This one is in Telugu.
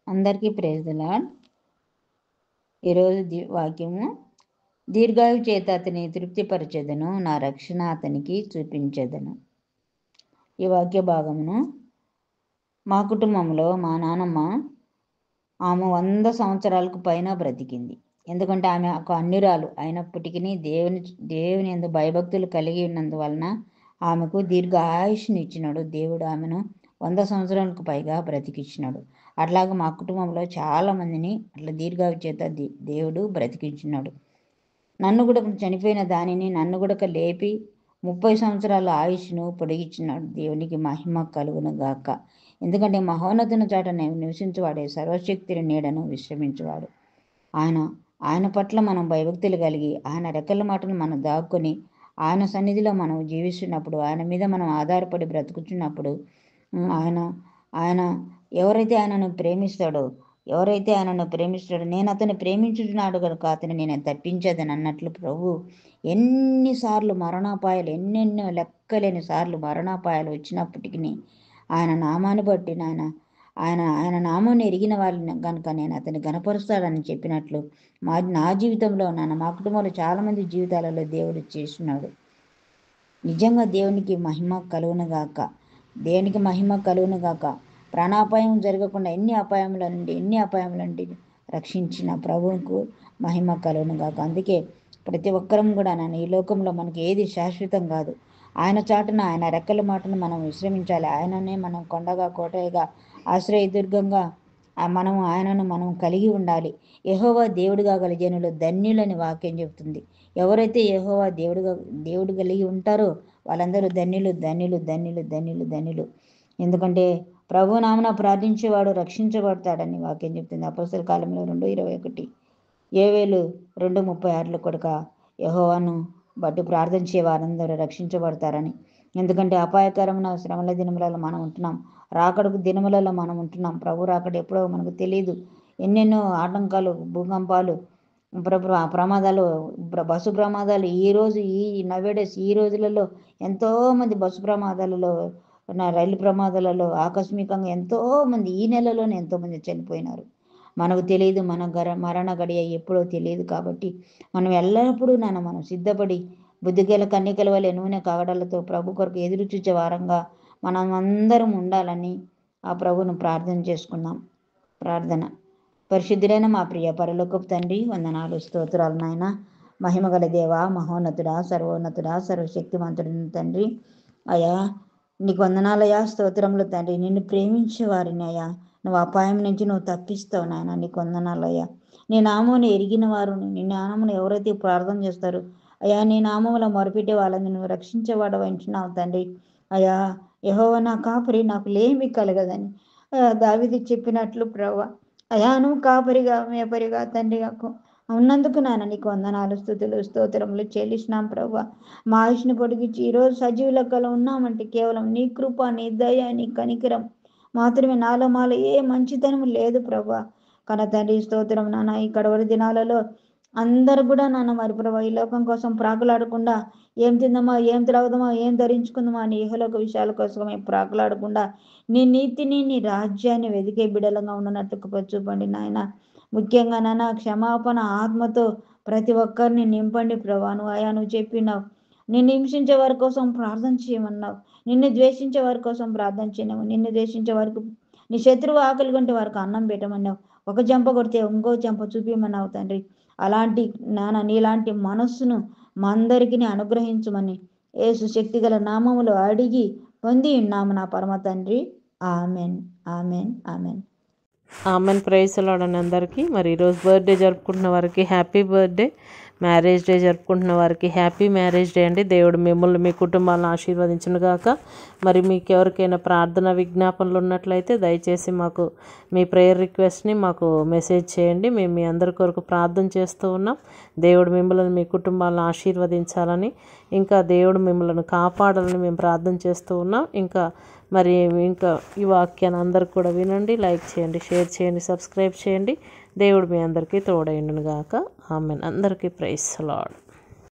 అందరికీ ప్రైజ్ ది లార్డ్. ఈరోజు వాక్యము, దీర్ఘాయు చేత అతని తృప్తిపరచెదను, నా రక్షణ అతనికి చూపించెదను. ఈ వాక్య భాగమును మా కుటుంబంలో మా నాన్నమ్మ ఆమె 100 సంవత్సరాలకు పైన బ్రతికింది. ఎందుకంటే ఆమె ఒక అన్యురాలు అయినప్పటికీ దేవుని యందు భయభక్తులు కలిగి ఉన్నందువలన ఆమెకు దీర్ఘ ఆయుష్ని ఇచ్చినాడు. దేవుడు ఆమెను 100 సంవత్సరాలకు పైగా బ్రతికించినాడు. అట్లాగే మా కుటుంబంలో చాలా మందిని అట్లా దీర్ఘాయు చేత దేవుడు బ్రతికించినాడు. నన్ను కూడా చనిపోయిన దానిని నన్ను కూడా లేపి 30 సంవత్సరాల ఆయుష్ను పొడిగించినాడు. దేవునికి మహిమ కలుగును గాక. ఎందుకంటే మహోన్నతుని చాట నివసించువాడే సర్వశక్తిని నీడను విశ్రమించువాడు. ఆయన పట్ల మనం భయభక్తులు కలిగి ఆయన రెక్కల మాటను మనం దాక్కుని ఆయన సన్నిధిలో మనం జీవిస్తున్నప్పుడు, ఆయన మీద మనం ఆధారపడి బ్రతుకుతున్నప్పుడు, ఆయన ఎవరైతే ఆయనను ప్రేమిస్తాడో నేను అతన్ని ప్రేమించుతున్నాడు కనుక అతను నేను తప్పించేదని అన్నట్లు ప్రభు ఎన్నిసార్లు మరణాపాయాలు, ఎన్నెన్నో లెక్కలేని సార్లు మరణాపాయాలు వచ్చినప్పటికీ ఆయన నామాన్ని బట్టి ఆయన నామాన్ని ఎరిగిన వాళ్ళని కనుక నేను అతన్ని గణపరుస్తాడని చెప్పినట్లు నా జీవితంలో మా కుటుంబంలో చాలామంది జీవితాలలో దేవుడు చేస్తున్నాడు. నిజంగా దేవునికి మహిమ కలుగునుగాక. ప్రాణాపాయం జరగకుండా ఎన్ని అపాయముల నుండి రక్షించిన ప్రభువుకు మహిమ కలుగునుగాక. అందుకే ప్రతి ఒక్కరం కూడా ఈ లోకంలో మనకి ఏది శాశ్వతం కాదు. ఆయన చాటున ఆయన రెక్కల మాటను మనం విశ్రమించాలి. ఆయననే మనం కొండగా కోటగా ఆశ్రయదుర్గంగా ఆయనను మనం కలిగి ఉండాలి. యెహోవా దేవుడుగా గల జనులు ధన్యులని వాక్యం చెబుతుంది. ఎవరైతే యెహోవా దేవుడు కలిగి ఉంటారో వాళ్ళందరూ ధన్యులు. ఎందుకంటే ప్రభు నామన ప్రార్థించేవాడు రక్షించబడతాడని వాక్యం చెప్తుంది. అపొస్తలుల కాలంలో 2:21 యోవేలు 2:36 కొడుక యెహోవాను బట్టి ప్రార్థించే వారందరూ రక్షించబడతారని. ఎందుకంటే అపాయకరమైన శ్రమల దినములలో మనం ఉంటున్నాం, రాకడకు దినములలో మనం ఉంటున్నాం. ప్రభు రాకడ ఎప్పుడో మనకు తెలియదు. ఎన్నెన్నో ఆటంకాలు, భూకంపాలు, ప్రమాదాలు, బస్సు ప్రమాదాలు ఈ నవేడేస్ ఈ రోజులలో ఎంతోమంది బస్సు ప్రమాదాలలో, రైలు ప్రమాదాలలో ఆకస్మికంగా ఎంతోమంది ఈ నెలలోనే ఎంతోమంది చనిపోయినారు. మనకు తెలియదు మన మరణ గడియ ఎప్పుడో తెలియదు. కాబట్టి మనం ఎల్లప్పుడూ మనం సిద్ధపడి బుద్ధిగల కన్యకల వలె నూనె కాగడాలతో ప్రభు కొరకు ఎదురు చూచే వారంగా మనం అందరం ఉండాలని ఆ ప్రభును ప్రార్థన చేసుకుందాం. ప్రార్థన. పరిశుద్ధులైన మా ప్రియ పరలోకపు తండ్రి, వందనాలు, స్తోత్రాలు నాయన. మహిమగల దేవా, మహోన్నతుడా, సర్వోన్నతుడా, సర్వశక్తిమంతుడిని తండ్రి అయ్యా, నీకు వందనాలయ్యా, స్తోత్రములు తండ్రి. నిన్ను ప్రేమించే వారిని అయ్యా నువ్వు అపాయం నుంచి నువ్వు తప్పిస్తావు నాయన. నీకు వందనాలయ్యా. నీ నామమును ఎరిగిన వారు, నీ నామమును ఎవరైతే ప్రార్థన చేస్తారో అయ్యా, నీ నామములో మొరపెట్టే వాళ్ళని నువ్వు రక్షించేవాడు వంటున్నావు తండ్రి. అయ్యా, యెహోవా నా కాపరి, నాకు లేమి కలగదని దావీదు చెప్పినట్లు ప్రభా అయ్యా, నువ్వు కాపరిగా మేపరిగా తండ్రిగా ఉన్నందుకు నాన్న నీకు వందనాలు, స్తుతులు, స్తోత్రములు చెల్లిస్తున్నాం ప్రభా. మా ఆయుష్ని పొడిగించి ఈరోజు సజీవ లెక్కలో ఉన్నామంటే కేవలం నీ కృప, నీ దయ, నీ కనికరం మాత్రమే. నాలో మాలో ఏ మంచితనం లేదు ప్రభా. కన తండ్రి స్తోత్రం నాన్న. ఈ కడవరి దినాలలో అందరు కూడా నాన్న మరి ప్రభా ఈ లోకం కోసం ప్రాకులాడకుండా ఏం తిందామా, ఏం త్రాగుదామా, ఏం ధరించుకుందామా అని ఇహలోక విషయాల కోసమే ప్రాకులాడకుండా నీ నీతిని, నీ రాజ్యాన్ని వెదికే బిడలంగా ఉండనట్టుకు చూపండి నాయన. ముఖ్యంగా నాన్న క్షమాపణ ఆత్మతో ప్రతి ఒక్కరిని నింపండి ప్రభా. నువ్వు చెప్పినావు నిన్ను హింసించే వారి కోసం ప్రార్థన చేయమన్నావు, నిన్ను ద్వేషించే వారి కోసం ప్రార్థన చేయనావు, నిన్ను ద్వేషించే వారికి నీ శత్రువు ఆకలి కొంటే వారికి అన్నం పెట్టమన్నావు, ఒక చెంప కొడితే ఇంకో చెంప చూపించమన్నావు తండ్రి. అలాంటి నీలాంటి మనస్సును మా అందరికీ అనుగ్రహించమని యేసు శక్తిగల నామములో అడిగి పొంది ఉన్నాము నా పరమ తండ్రి. Amen, amen, amen. Praise lord అందరికీ. మరి ఈరోజు బర్త్డే జరుపుకుంటున్న వారికి హ్యాపీ బర్త్డే, మ్యారేజ్ డే జరుపుకుంటున్న వారికి హ్యాపీ మ్యారేజ్ డే అండి. దేవుడు మిమ్మల్ని మీ కుటుంబాలను ఆశీర్వదించును గాక. మరి మీకు ఎవరికైనా ప్రార్థన విజ్ఞాపనలు ఉన్నట్లయితే దయచేసి మాకు మీ ప్రేయర్ రిక్వెస్ట్ని మాకు మెసేజ్ చేయండి. మేము మీ అందరి కొరకు ప్రార్థన చేస్తూ ఉన్నాం. దేవుడు మిమ్మల్ని మీ కుటుంబాలను ఆశీర్వదించాలని, ఇంకా దేవుడు మిమ్మల్ని కాపాడాలని మేము ప్రార్థన చేస్తూ ఉన్నాం. ఇంకా ఈ వాక్యాన్ని అందరు కూడా వినండి, లైక్ చేయండి, షేర్ చేయండి, సబ్స్క్రైబ్ చేయండి. దేవుడు మీ అందరికీ తోడైండును గాక. ఆమెన్. అందరికీ ప్రైజ్ లార్డ్.